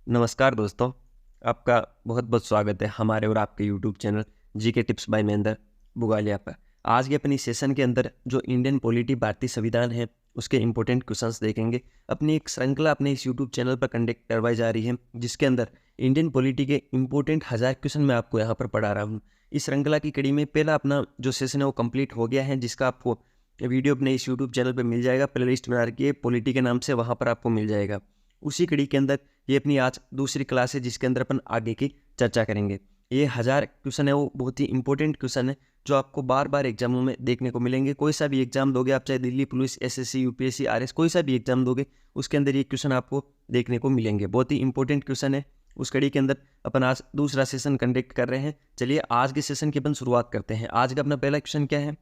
नमस्कार दोस्तों, आपका बहुत बहुत स्वागत है हमारे और आपके YouTube channel GK tips by Mahendra Bugalia पर। आज के अपनी सेशन के अंदर जो इंडियन पॉलिटी भारतीय संविधान है उसके इंपॉर्टेंट क्वेश्चंस देखेंगे। अपनी एक श्रृंखला अपने इस यूट्यूब चैनल पर कंडक्ट करवाई जा रही है जिसके अंदर इंडियन पॉलिटी के इंपॉर्टेंट 1000 क्वेश्चन मैं आपको यहाँ पर पढ़ा रहा हूँ। इस श्रृंखला की कड़ी में पहला अपना जो सेशन है वो कंप्लीट हो गया है, जिसका आपको वीडियो अपने इस यूट्यूब चैनल पर मिल जाएगा। प्ले लिस्ट बना रखी है पॉलिटी के नाम से, वहाँ पर आपको मिल जाएगा। उसी कड़ी के अंदर ये अपनी आज दूसरी क्लास है जिसके अंदर अपन आगे की चर्चा करेंगे। ये 1000 क्वेश्चन है वो बहुत ही इंपॉर्टेंट क्वेश्चन है जो आपको बार बार एग्जामों में देखने को मिलेंगे। कोई सा भी एग्जाम दोगे आप, चाहे Delhi police, SSC, UPSC, RS, कोई सा भी एग्जाम दोगे उसके अंदर ये क्वेश्चन आपको देखने को मिलेंगे। बहुत ही इंपॉर्टेंट क्वेश्चन है। उस कड़ी के अंदर अपन आज दूसरा सेशन कंडक्ट कर रहे हैं। चलिए आज के सेशन की अपन शुरुआत करते हैं। आज का अपना पहला क्वेश्चन क्या है?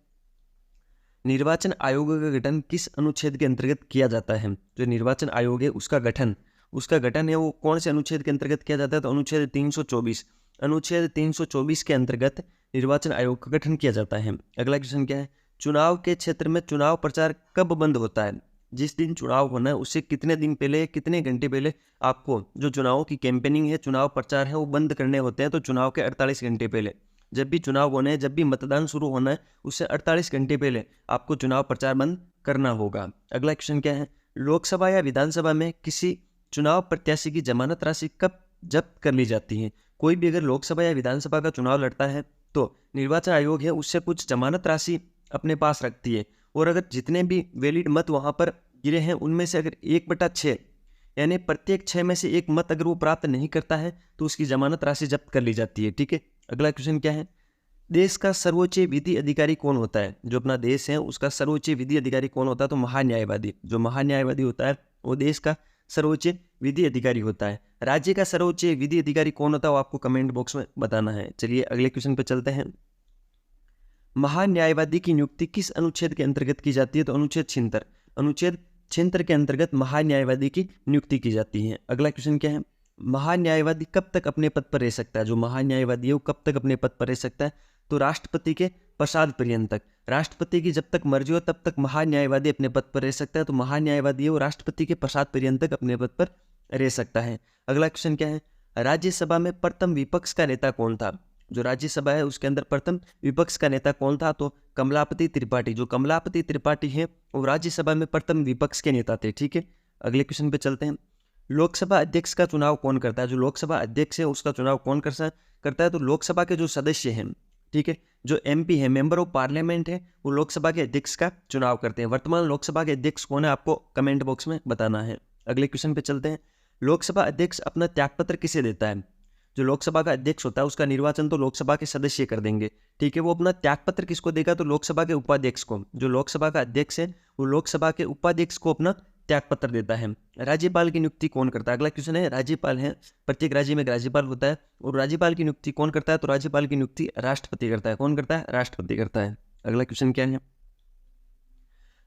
निर्वाचन आयोग का गठन किस अनुच्छेद के अंतर्गत किया जाता है? जो निर्वाचन आयोग है उसका गठन है वो कौन से अनुच्छेद के अंतर्गत किया जाता है? तो अनुच्छेद 324। अनुच्छेद 324 के अंतर्गत निर्वाचन आयोग का गठन किया जाता है। अगला क्वेश्चन क्या है? चुनाव के क्षेत्र में चुनाव प्रचार कब बंद होता है? जिस दिन चुनाव होना है उससे कितने दिन पहले, कितने घंटे पहले आपको जो चुनाव की कैंपेनिंग है, चुनाव प्रचार है वो बंद करने होते हैं। तो चुनाव के 48 घंटे पहले, जब भी चुनाव होने हैं, जब भी मतदान शुरू होना है उससे 48 घंटे पहले आपको चुनाव प्रचार बंद करना होगा। अगला क्वेश्चन क्या है? लोकसभा या विधानसभा में किसी चुनाव प्रत्याशी की जमानत राशि कब जब्त कर ली जाती है? कोई भी अगर लोकसभा या विधानसभा का चुनाव लड़ता है तो निर्वाचन आयोग है उससे कुछ जमानत राशि अपने पास रखती है, और अगर जितने भी वैलिड मत वहां पर गिरे हैं उनमें से अगर 1/6 यानी प्रत्येक 6 में से एक मत अगर वो प्राप्त नहीं करता है तो उसकी जमानत राशि जब्त कर ली जाती है। ठीक है। अगला क्वेश्चन क्या है? देश का सर्वोच्च विधि अधिकारी कौन होता है? जो अपना देश है उसका सर्वोच्च विधि अधिकारी कौन होता है? तो महान्यायवादी। जो महान्यायवादी होता है वो देश का सर्वोच्च विधि अधिकारी होता है। राज्य का सर्वोच्च विधि अधिकारी कौन होता है वो आपको कमेंट बॉक्स में बताना है। चलिए अगले क्वेश्चन पर चलते हैं। महान्यायवादी की नियुक्ति किस अनुच्छेद के अंतर्गत की जाती है? तो अनुच्छेद 76। अनुच्छेद 76 के अंतर्गत महान्यायवादी की नियुक्ति की जाती है। अगला क्वेश्चन क्या है? महान्यायवादी कब तक अपने पद पर रह सकता है? जो महान्यायवादी है वो कब तक अपने पद पर रह सकता है? तो राष्ट्रपति के प्रसाद पर्यंत तक। राष्ट्रपति की जब तक मर्जी हो तब तक महान्यायवादी अपने पद पर रह सकता है। तो महान्यायवादी है वो राष्ट्रपति के प्रसाद पर्यंत तक अपने पद पर रह सकता है। अगला क्वेश्चन क्या है? राज्यसभा में प्रथम विपक्ष का नेता कौन था? जो राज्यसभा है उसके अंदर प्रथम विपक्ष का नेता कौन था? तो कमलापति त्रिपाठी। जो कमलापति त्रिपाठी है वो राज्यसभा में प्रथम विपक्ष के नेता थे। ठीक है। अगले क्वेश्चन पे चलते हैं। लोकसभा अध्यक्ष का चुनाव कौन करता है? जो लोकसभा अध्यक्ष है उसका चुनाव कौन करता है? तो लोकसभा के जो सदस्य हैं, ठीक है, जो एमपी है, मेंबर ऑफ पार्लियामेंट है, वो लोकसभा के अध्यक्ष का चुनाव करते हैं। वर्तमान लोकसभा के अध्यक्ष कौन है आपको कमेंट बॉक्स में बताना है। अगले क्वेश्चन पे चलते हैं। लोकसभा अध्यक्ष अपना त्यागपत्र किसे देता है? जो लोकसभा का अध्यक्ष होता है उसका निर्वाचन तो लोकसभा के सदस्य कर देंगे। ठीक है। वो अपना त्यागपत्र किसको देगा? तो लोकसभा के उपाध्यक्ष को। जो लोकसभा का अध्यक्ष है वो लोकसभा के उपाध्यक्ष को अपना त्यागपत्र देता है। राज्यपाल की नियुक्ति कौन करता है? अगला क्वेश्चन है। राज्यपाल है, प्रत्येक राज्य में एक राज्यपाल होता है, और राज्यपाल की नियुक्ति कौन करता है? तो राज्यपाल की नियुक्ति राष्ट्रपति करता है। कौन करता है? राष्ट्रपति करता है। अगला क्वेश्चन क्या है?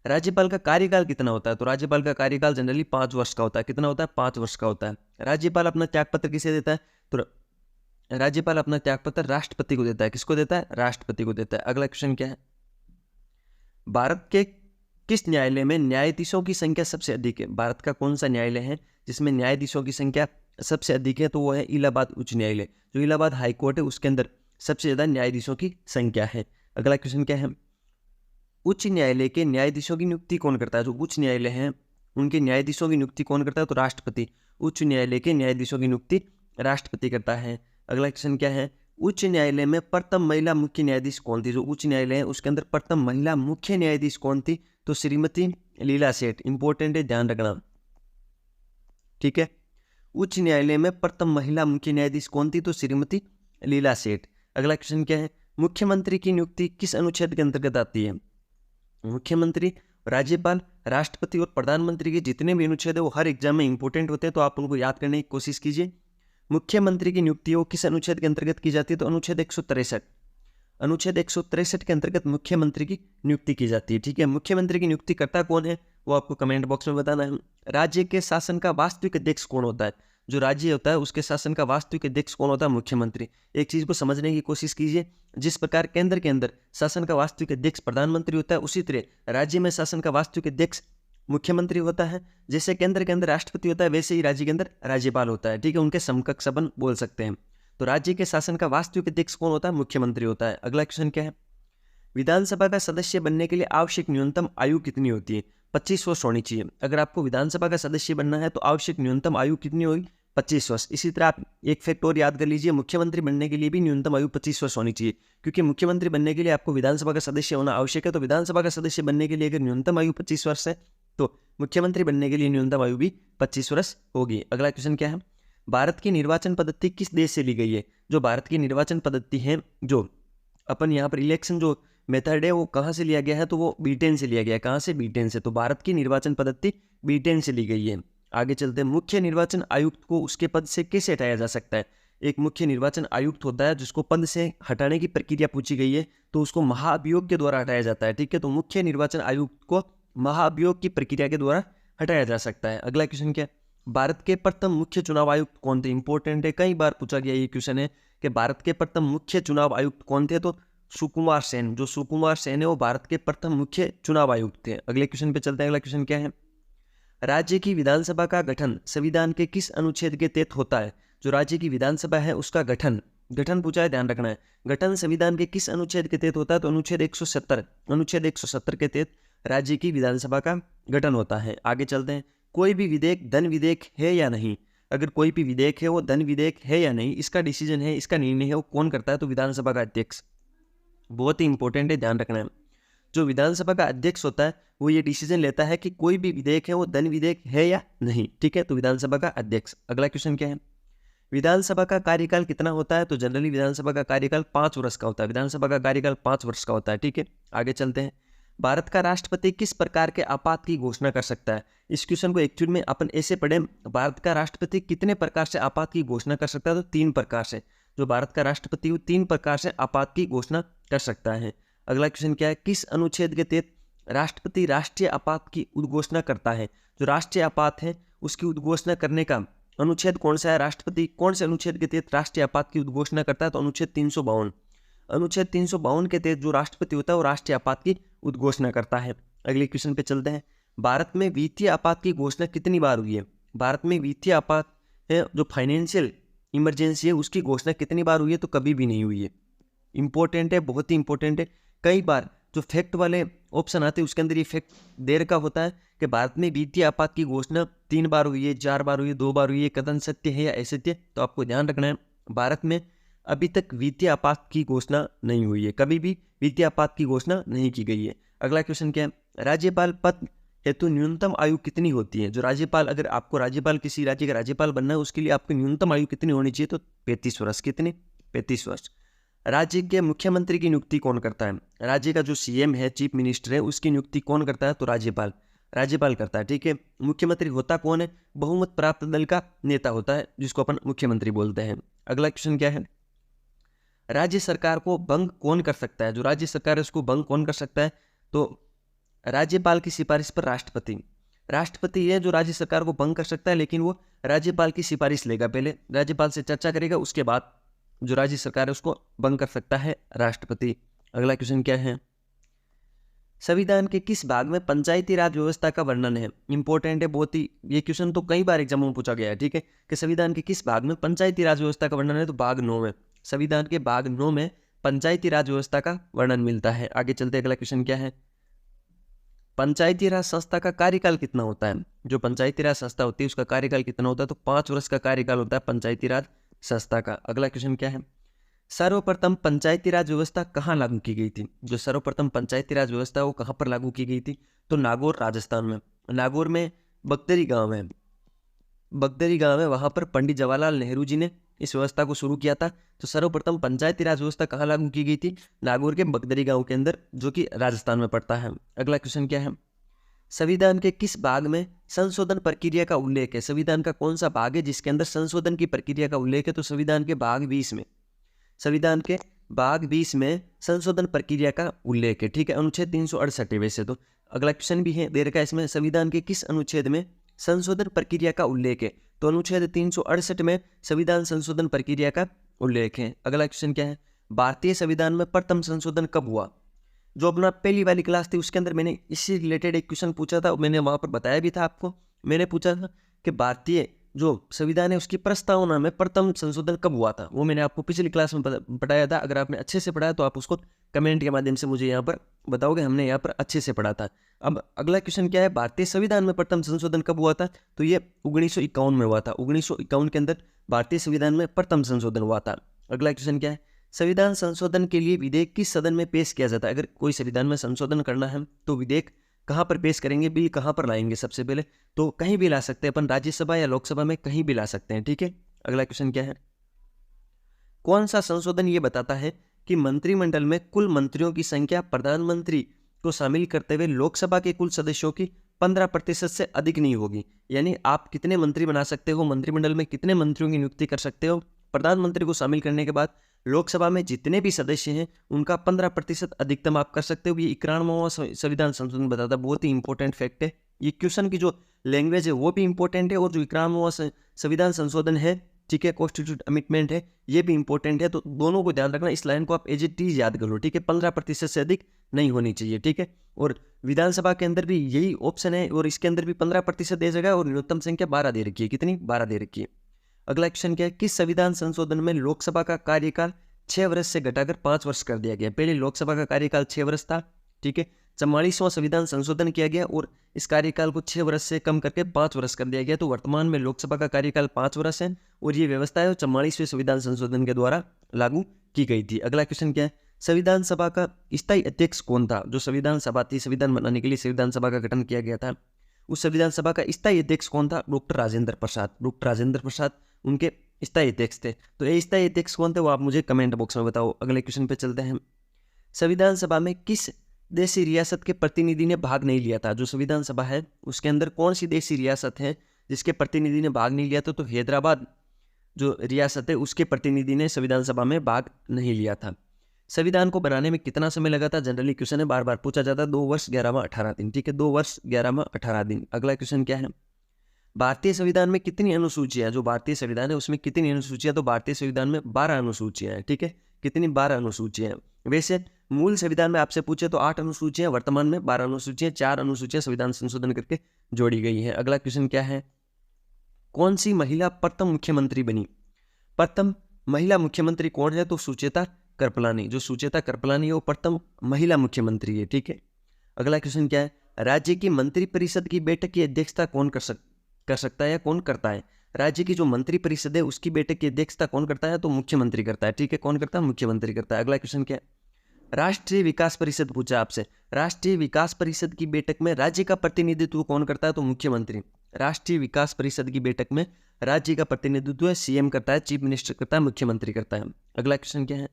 राज्यपाल का कार्यकाल कितना होता है? तो राज्यपाल का कार्यकाल जनरली 5 वर्ष का होता है। कितना होता है? 5 वर्ष का होता है। राज्यपाल अपना त्यागपत्र किसे देता है? तो राज्यपाल अपना त्यागपत्र राष्ट्रपति को देता है। किसको देता है? राष्ट्रपति को देता है। अगला क्वेश्चन क्या है? भारत के किस न्यायालय में न्यायाधीशों की संख्या सबसे अधिक है? भारत का कौन सा न्यायालय है जिसमें न्यायाधीशों की संख्या सबसे अधिक है? तो वो है इलाहाबाद उच्च न्यायालय। जो इलाहाबाद हाई कोर्ट है उसके अंदर सबसे ज्यादा न्यायाधीशों की संख्या है। अगला क्वेश्चन क्या है? उच्च न्यायालय के न्यायाधीशों की नियुक्ति कौन करता है? जो उच्च न्यायालय है उनके न्यायाधीशों की नियुक्ति कौन करता है? तो राष्ट्रपति। उच्च न्यायालय के न्यायाधीशों की नियुक्ति राष्ट्रपति करता है। अगला क्वेश्चन क्या है? उच्च न्यायालय में प्रथम महिला मुख्य न्यायाधीश कौन थी? जो उच्च न्यायालय है उसके अंदर प्रथम महिला मुख्य न्यायाधीश कौन थी? तो श्रीमती लीला सेठ। इंपॉर्टेंट है, ध्यान रखना। ठीक है। उच्च न्यायालय में प्रथम महिला मुख्य न्यायाधीश कौन थी? तो श्रीमती लीला सेठ। अगला क्वेश्चन क्या है? मुख्यमंत्री की नियुक्ति किस अनुच्छेद के अंतर्गत आती है? मुख्यमंत्री, राज्यपाल, राष्ट्रपति और प्रधानमंत्री के जितने भी अनुच्छेद है वो हर एग्जाम में इंपॉर्टेंट होते हैं, तो आप उनको याद करने की कोशिश कीजिए। मुख्यमंत्री की नियुक्ति वो किस अनुच्छेद के अंतर्गत की जाती है? तो अनुच्छेद 163। अनुच्छेद 163 के अंतर्गत मुख्यमंत्री की नियुक्ति की जाती है। ठीक है। मुख्यमंत्री की नियुक्ति करता कौन है वो आपको कमेंट बॉक्स में बताना है। राज्य के शासन का वास्तविक अध्यक्ष कौन होता है? जो राज्य होता है उसके शासन का वास्तविक अध्यक्ष कौन होता है? मुख्यमंत्री। एक चीज को समझने की कोशिश कीजिए, जिस प्रकार केंद्र के अंदर शासन का वास्तविक अध्यक्ष प्रधानमंत्री होता है उसी तरह राज्य में शासन का वास्तविक अध्यक्ष मुख्यमंत्री होता है, जैसे केंद्र के अंदर राष्ट्रपति होता है वैसे ही राज्य के अंदर राज्यपाल होता है, ठीक है, उनके समकक्ष अपन बोल सकते हैं। तो राज्य के शासन का वास्तविक अध्यक्ष कौन होता है? मुख्यमंत्री होता है। अगला क्वेश्चन क्या है? विधानसभा का सदस्य बनने के लिए आवश्यक न्यूनतम आयु कितनी होती है? 25 वर्ष होनी चाहिए। अगर आपको विधानसभा का सदस्य बनना है तो आवश्यक न्यूनतम आयु कितनी होगी? 25 वर्ष। इसी तरह आप एक फैक्ट और याद कर लीजिए, मुख्यमंत्री बनने के लिए भी न्यूनतम आयु 25 वर्ष होनी चाहिए, क्योंकि मुख्यमंत्री बनने के लिए आपको विधानसभा का सदस्य होना आवश्यक है। तो विधानसभा का सदस्य बनने के लिए अगर न्यूनतम आयु 25 वर्ष है तो मुख्यमंत्री बनने के लिए न्यूनतम आयु भी 25 वर्ष होगी। अगला क्वेश्चन क्या है? भारत की निर्वाचन पद्धति किस देश से ली गई है? जो भारत की निर्वाचन पद्धति है, जो अपन यहाँ पर इलेक्शन जो मेथड है वो कहाँ से लिया गया है? तो वो ब्रिटेन से लिया गया है। कहाँ से? ब्रिटेन से। तो भारत की निर्वाचन पद्धति ब्रिटेन से ली गई है। आगे चलते हैं। मुख्य निर्वाचन आयुक्त को उसके पद से कैसे हटाया जा सकता है? एक मुख्य निर्वाचन आयुक्त होता है जिसको पद से हटाने की प्रक्रिया पूछी गई है, तो उसको महाभियोग के द्वारा हटाया जाता है, ठीक है। तो मुख्य निर्वाचन आयुक्त को महाभियोग की प्रक्रिया के द्वारा हटाया जा सकता है। अगला क्वेश्चन क्या है? भारत के प्रथम मुख्य चुनाव आयुक्त कौन थे? इंपॉर्टेंट है, कई बार पूछा गया ये क्वेश्चन है कि भारत के प्रथम मुख्य चुनाव आयुक्त कौन थे? तो सुकुमार सेन। जो सुकुमार सेन है वो भारत के प्रथम मुख्य चुनाव आयुक्त थे। अगले क्वेश्चन पे चलते हैं। अगला क्वेश्चन क्या है? राज्य की विधानसभा का गठन संविधान के किस अनुच्छेद के तहत होता है? जो राज्य की विधानसभा है उसका गठन पूछा है, ध्यान रखना है। गठन संविधान के किस अनुच्छेद के तहत होता है? तो अनुच्छेद 170 के तहत राज्य की विधानसभा का गठन होता है। आगे चलते हैं। कोई भी विधेयक धन विधेयक है या नहीं? अगर कोई भी विधेयक है वो धन विधेयक है या नहीं, इसका डिसीजन है, इसका निर्णय है वो कौन करता है? तो विधानसभा का अध्यक्ष। बहुत ही इंपॉर्टेंट है, ध्यान रखना है। जो विधानसभा का अध्यक्ष होता है वो ये डिसीजन लेता है कि कोई भी विधेयक है वो धन विधेयक है या नहीं, ठीक है। तो विधानसभा का अध्यक्ष। अगला क्वेश्चन क्या है? विधानसभा का कार्यकाल कितना होता है? तो जनरली विधानसभा का कार्यकाल 5 वर्ष का होता है। विधानसभा का कार्यकाल 5 वर्ष का होता है, ठीक है। आगे चलते हैं। भारत का राष्ट्रपति किस प्रकार के आपात की घोषणा कर सकता है? इस क्वेश्चन को एक्चुअल में अपन ऐसे पढ़े, भारत का राष्ट्रपति कितने प्रकार से आपात की घोषणा कर सकता है? तो 3 प्रकार से। जो भारत का राष्ट्रपति वो 3 प्रकार से आपात की घोषणा कर सकता है। अगला क्वेश्चन क्या है? किस अनुच्छेद के तहत राष्ट्रपति राष्ट्रीय आपात की उद्घोषणा करता है? जो राष्ट्रीय आपात है उसकी उद्घोषणा करने का अनुच्छेद कौन सा है? राष्ट्रपति कौन से अनुच्छेद के तहत राष्ट्रीय आपात की उद्घोषणा करता है? तो अनुच्छेद 352। अनुच्छेद 352 के तहत जो राष्ट्रपति होता है वो राष्ट्रीय आपात की उद्घोषणा करता है। अगले क्वेश्चन पे चलते हैं। भारत में वित्तीय आपात की घोषणा कितनी बार हुई है? भारत में वित्तीय आपात है जो फाइनेंशियल इमरजेंसी है उसकी घोषणा कितनी बार हुई है? तो कभी भी नहीं हुई है। इंपॉर्टेंट है, बहुत ही इंपॉर्टेंट है। कई बार जो फैक्ट वाले ऑप्शन आते हैं उसके अंदर ये फैक्ट दे रखा होता है कि भारत में वित्तीय आपात की घोषणा 3 बार हुई है, 4 बार हुई है, 2 बार हुई है, कथन सत्य है या असत्य? तो आपको ध्यान रखना है, भारत में अभी तक वित्तीय आपात की घोषणा नहीं हुई है, कभी भी वित्तीय आपात की घोषणा नहीं की गई है। अगला क्वेश्चन क्या है? राज्यपाल पद हेतु न्यूनतम आयु कितनी होती है? जो राज्यपाल, अगर आपको राज्यपाल किसी राज्य का राज्यपाल बनना है उसके लिए आपकी न्यूनतम आयु कितनी होनी चाहिए? तो 35 वर्ष। कितनी? 35 वर्ष। राज्य के मुख्यमंत्री की नियुक्ति कौन करता है? राज्य का जो सीएम है, चीफ मिनिस्टर है, उसकी नियुक्ति कौन करता है? तो राज्यपाल करता है, ठीक है। मुख्यमंत्री होता कौन है? बहुमत प्राप्त दल का नेता होता है जिसको अपन मुख्यमंत्री बोलते हैं। अगला क्वेश्चन क्या है? राज्य सरकार को भंग कौन कर सकता है? जो राज्य सरकार है उसको भंग कौन कर सकता है? तो राज्यपाल की सिफारिश पर राष्ट्रपति है जो राज्य सरकार को भंग कर सकता है, लेकिन वो राज्यपाल की सिफारिश लेगा, पहले राज्यपाल से चर्चा करेगा, उसके बाद जो राज्य सरकार है उसको भंग कर सकता है राष्ट्रपति। अगला क्वेश्चन क्या है? संविधान के किस भाग में पंचायती राज व्यवस्था का वर्णन है? इंपॉर्टेंट है बहुत ही, ये क्वेश्चन तो कई बार एग्जाम में पूछा गया है, ठीक है, कि संविधान के किस भाग में पंचायती राज व्यवस्था का वर्णन है? तो भाग 9 में। संविधान के भाग 9 में पंचायती राज व्यवस्था का वर्णन मिलता है। आगे चलते अगला क्वेश्चन क्या है? पंचायती राज संस्था का कार्यकाल कितना होता है? जो पंचायती राज संस्था होती है उसका कार्यकाल कितना होता है? तो 5 वर्ष का कार्यकाल होता है पंचायती राज संस्था का। अगला क्वेश्चन क्या है? सर्वप्रथम पंचायती राज व्यवस्था कहाँ लागू की गई थी? जो सर्वप्रथम पंचायती राज व्यवस्था वो कहाँ पर लागू की गई थी? तो नागौर, राजस्थान में। नागौर में बगदरी गांव है, वहाँ पर पंडित जवाहरलाल नेहरू जी ने इस व्यवस्था को शुरू किया था। तो सर्वप्रथम पंचायती राज व्यवस्था कहाँ लागू की गई थी? नागौर के बगदरी गांव के अंदर, जो कि राजस्थान में पड़ता है। अगला क्वेश्चन क्या है? संविधान के किस भाग में संशोधन प्रक्रिया का उल्लेख है? संविधान का कौन सा भाग है जिसके अंदर संशोधन की प्रक्रिया का उल्लेख है? तो संविधान के भाग 20 में। संविधान के भाग 20 में संशोधन प्रक्रिया का उल्लेख है, ठीक है। अनुच्छेद 368 है वैसे तो। अगला क्वेश्चन भी है दे रखा है इसमें, संविधान के किस अनुच्छेद में संशोधन प्रक्रिया का उल्लेख है? तो अनुच्छेद 368 में संविधान संशोधन प्रक्रिया का उल्लेख है। अगला क्वेश्चन क्या है? भारतीय संविधान में प्रथम संशोधन कब हुआ? जो अपना पहली वाली क्लास थी उसके अंदर मैंने इसी रिलेटेड एक क्वेश्चन पूछा था, मैंने वहाँ पर बताया भी था आपको। मैंने पूछा था कि भारतीय जो संविधान है उसकी प्रस्तावना में प्रथम संशोधन कब हुआ था, वो मैंने आपको पिछली क्लास में बताया था। अगर आपने अच्छे से पढ़ा तो आप उसको कमेंट के माध्यम से मुझे यहाँ पर बताओगे, हमने यहाँ पर अच्छे से पढ़ा था। अब अगला क्वेश्चन क्या है, भारतीय संविधान में प्रथम संशोधन कब हुआ था, तो ये 1951 में हुआ था। 1951 के अंदर भारतीय संविधान में प्रथम संशोधन हुआ था। अगला क्वेश्चन क्या है, संविधान संशोधन के लिए विधेयक किस सदन में पेश किया जाता है। अगर कोई संविधान में संशोधन करना है तो विधेयक कहाँ पर पेश करेंगे, बिल कहाँ पर लाएंगे। सबसे पहले तो कहीं भी ला सकते हैं अपन, राज्यसभा या लोकसभा में कहीं भी ला सकते हैं, ठीक है। अगला क्वेश्चन क्या है, कौन सा संशोधन ये बताता है कि मंत्रिमंडल में कुल मंत्रियों की संख्या प्रधानमंत्री को शामिल करते हुए लोकसभा के कुल सदस्यों की 15% से अधिक नहीं होगी। यानी आप कितने मंत्री बना सकते हो, मंत्रिमंडल में कितने मंत्रियों की नियुक्ति कर सकते हो, प्रधानमंत्री को शामिल करने के बाद लोकसभा में जितने भी सदस्य हैं उनका 15% अधिकतम आप कर सकते हो। ये 91वां संविधान संशोधन बताता है, बहुत ही इंपॉर्टेंट फैक्ट है। ये क्वेश्चन की जो लैंग्वेज है वो भी इंपॉर्टेंट है, और जो 91वां संविधान संशोधन है, ठीक है, कॉन्स्टिट्यूट अमेंडमेंट है, ये भी इंपॉर्टेंट है। तो दोनों को ध्यान रखना, इस लाइन को आप एज इट इज याद कर लो, ठीक है। 15% से अधिक नहीं होनी चाहिए, ठीक है। और विधानसभा के अंदर भी यही ऑप्शन है, और इसके अंदर भी 15% दे जगह, और न्यूनतम संख्या 12 दे रखी है। कितनी, 12 दे रखी है। अगला क्वेश्चन क्या है, किस संविधान संशोधन में लोकसभा का कार्यकाल 6 वर्ष से घटाकर 5 वर्ष कर दिया गया। पहले लोकसभा का कार्यकाल 6 वर्ष था, ठीक है। 44वां संविधान संशोधन किया गया और इस कार्यकाल को 6 वर्ष से कम करके 5 वर्ष कर दिया गया। तो वर्तमान में लोकसभा का कार्यकाल 5 वर्ष है, और ये व्यवस्था है 44वें संविधान संशोधन के द्वारा लागू की गई थी। अगला क्वेश्चन क्या है, संविधान सभा का स्थायी अध्यक्ष कौन था। जो संविधान सभा थी, संविधान बनाने के लिए संविधान सभा का गठन किया गया था, उस संविधान सभा का स्थायी अध्यक्ष कौन था, डॉक्टर राजेंद्र प्रसाद। डॉक्टर राजेंद्र प्रसाद उनके स्थायी अध्यक्ष थे। तो ये स्थायी अध्यक्ष कौन थे वो आप मुझे कमेंट बॉक्स में बताओ। अगले क्वेश्चन पे चलते हैं, संविधान सभा में किस देशी रियासत के प्रतिनिधि ने भाग नहीं लिया था। जो संविधान सभा है उसके अंदर कौन सी देशी रियासत है जिसके प्रतिनिधि ने भाग नहीं लिया था, तो हैदराबाद जो रियासत है उसके प्रतिनिधि ने संविधान सभा में भाग नहीं लिया था। संविधान को बनाने में कितना समय लगा था, जनरली क्वेश्चन है, बार बार पूछा जाता है। 2 वर्ष 11 माह 18 दिन, ठीक है, 2 वर्ष 11 माह 18 दिन। अगला क्वेश्चन क्या है, भारतीय संविधान में कितनी अनुसूचियां, जो भारतीय संविधान है उसमें कितनी अनुसूचियां, तो भारतीय संविधान में 12 अनुसूचियां हैं, ठीक है। कितनी, 12 अनुसूचियां हैं। वैसे मूल संविधान में आपसे पूछे तो 8 अनुसूचियां, वर्तमान में 12 अनुसूचियां, 4 अनुसूचियां संविधान संशोधन करके जोड़ी गई है। अगला क्वेश्चन क्या है, कौन सी महिला प्रथम मुख्यमंत्री बनी। प्रथम महिला मुख्यमंत्री कौन है, तो सुचेता कृपलानी। जो सुचेता कृपलानी है वो प्रथम महिला मुख्यमंत्री है, ठीक है। अगला क्वेश्चन क्या है, राज्य की मंत्रिपरिषद की बैठक की अध्यक्षता कौन कर सकता है या कौन करता है। राज्य की जो मंत्रिपरिषद है उसकी बैठक की अध्यक्षता कौन करता है, तो मुख्यमंत्री करता है, ठीक है। कौन करता है, मुख्यमंत्री करता है। अगला क्वेश्चन क्या है, राष्ट्रीय विकास परिषद पूछा आपसे। राष्ट्रीय विकास परिषद की बैठक में राज्य का प्रतिनिधित्व कौन करता है, तो मुख्यमंत्री। राष्ट्रीय विकास परिषद की बैठक में राज्य का प्रतिनिधित्व है सीएम करता है, चीफ मिनिस्टर करता है, मुख्यमंत्री करता है। अगला क्वेश्चन क्या है,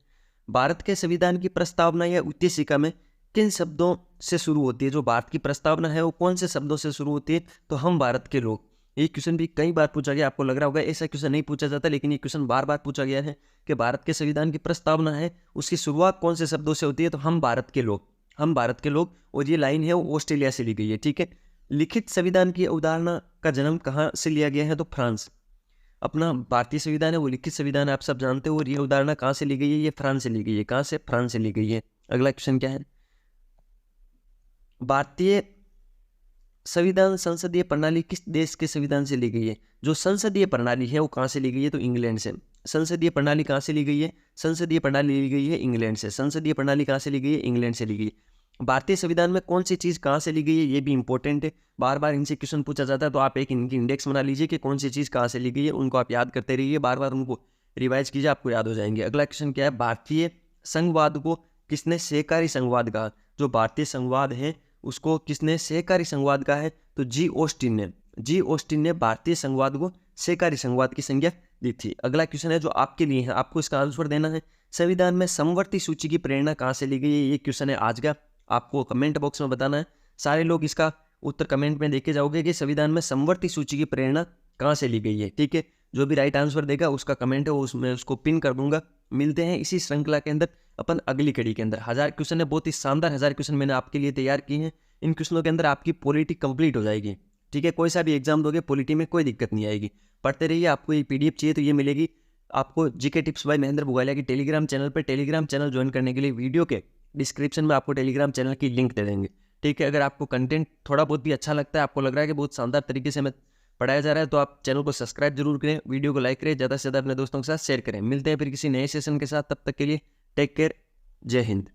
भारत के संविधान की प्रस्तावना या उद्देशिका में किन शब्दों से शुरू होती है। जो भारत की प्रस्तावना है वो कौन से शब्दों से शुरू होती है, तो हम भारत के लोग। ये क्वेश्चन भी कई बार पूछा गया, आपको लग रहा होगा ऐसा क्वेश्चन नहीं पूछा जाता, लेकिन ये क्वेश्चन बार बार पूछा गया है कि भारत के संविधान की प्रस्तावना है उसकी शुरुआत कौन से शब्दों से होती है, तो हम भारत के लोग, हम भारत के लोग। और ये लाइन है वो ऑस्ट्रेलिया से ली गई है, ठीक है। लिखित संविधान की अवधारणा का जन्म कहाँ से लिया गया है, तो फ्रांस। अपना भारतीय संविधान है वो लिखित संविधान है, आप सब जानते हो, और ये अवधारणा कहाँ से ली गई है, ये फ्रांस से ली गई है। कहाँ से, फ्रांस से ली गई है। अगला क्वेश्चन क्या है, भारतीय संविधान संसदीय प्रणाली किस देश के संविधान से ली गई है। जो संसदीय प्रणाली है वो कहाँ से ली गई है, तो इंग्लैंड से। संसदीय प्रणाली कहाँ से ली गई है, संसदीय प्रणाली ली गई है इंग्लैंड से। संसदीय प्रणाली कहाँ से ली गई है, इंग्लैंड से ली गई है। भारतीय संविधान में कौन सी चीज़ कहाँ से ली गई है, ये भी इंपॉर्टेंट है, बार बार इनसे क्वेश्चन पूछा जाता है। तो आप एक इनकी इंडेक्स बना लीजिए कि कौन सी चीज़ कहाँ से ली गई है, उनको आप याद करते रहिए, बार बार उनको रिवाइज कीजिए, आपको याद हो जाएंगे। अगला क्वेश्चन क्या है, भारतीय संघवाद को किसने सहकारी संघवाद कहा। जो भारतीय संघवाद है उसको किसने सहकारी संघवाद कहा है, तो जी ऑस्टिन ने। जी ऑस्टिन ने भारतीय संघवाद को सहकारी संघवाद की संज्ञा दी थी। अगला क्वेश्चन है जो आपके लिए है, आपको इसका आंसर देना है, संविधान में समवर्ती सूची की प्रेरणा कहाँ से ली गई है। ये क्वेश्चन है आज का, आपको कमेंट बॉक्स में बताना है। सारे लोग इसका उत्तर कमेंट में देके जाओगे कि संविधान में समवर्ती सूची की प्रेरणा कहाँ से ली गई है, ठीक है। जो भी राइट आंसर देगा उसका कमेंट है वो उसमें उसको पिन कर दूंगा। मिलते हैं इसी श्रृंखला के अंदर अपन अगली कड़ी के अंदर। 1000 क्वेश्चन है, बहुत ही शानदार 1000 क्वेश्चन मैंने आपके लिए तैयार किए हैं। इन क्वेश्चनों के अंदर आपकी पॉलिटी कंप्लीट हो जाएगी, ठीक है। कोई सा भी एग्जाम दोगे पॉलिटी में कोई दिक्कत नहीं आएगी। पढ़ते रहिए, आपको ये पीडीएफ चाहिए तो ये मिलेगी आपको GK tips by Mahendra Bugalia की टेलीग्राम चैनल पर। टेलीग्राम चैनल ज्वाइन करने के लिए वीडियो के डिस्क्रिप्शन में आपको टेलीग्राम चैनल की लिंक दे देंगे। ठीक है, अगर आपको कंटेंट थोड़ा बहुत भी अच्छा लगता है, आपको लग रहा है कि बहुत शानदार तरीके से हमें पढ़ाया जा रहा है, तो आप चैनल को सब्सक्राइब जरूर करें, वीडियो को लाइक करें, ज़्यादा से ज़्यादा अपने दोस्तों के साथ शेयर करें। मिलते हैं फिर किसी नए सेशन के साथ, तब तक के लिए टेक केयर, जय हिंद।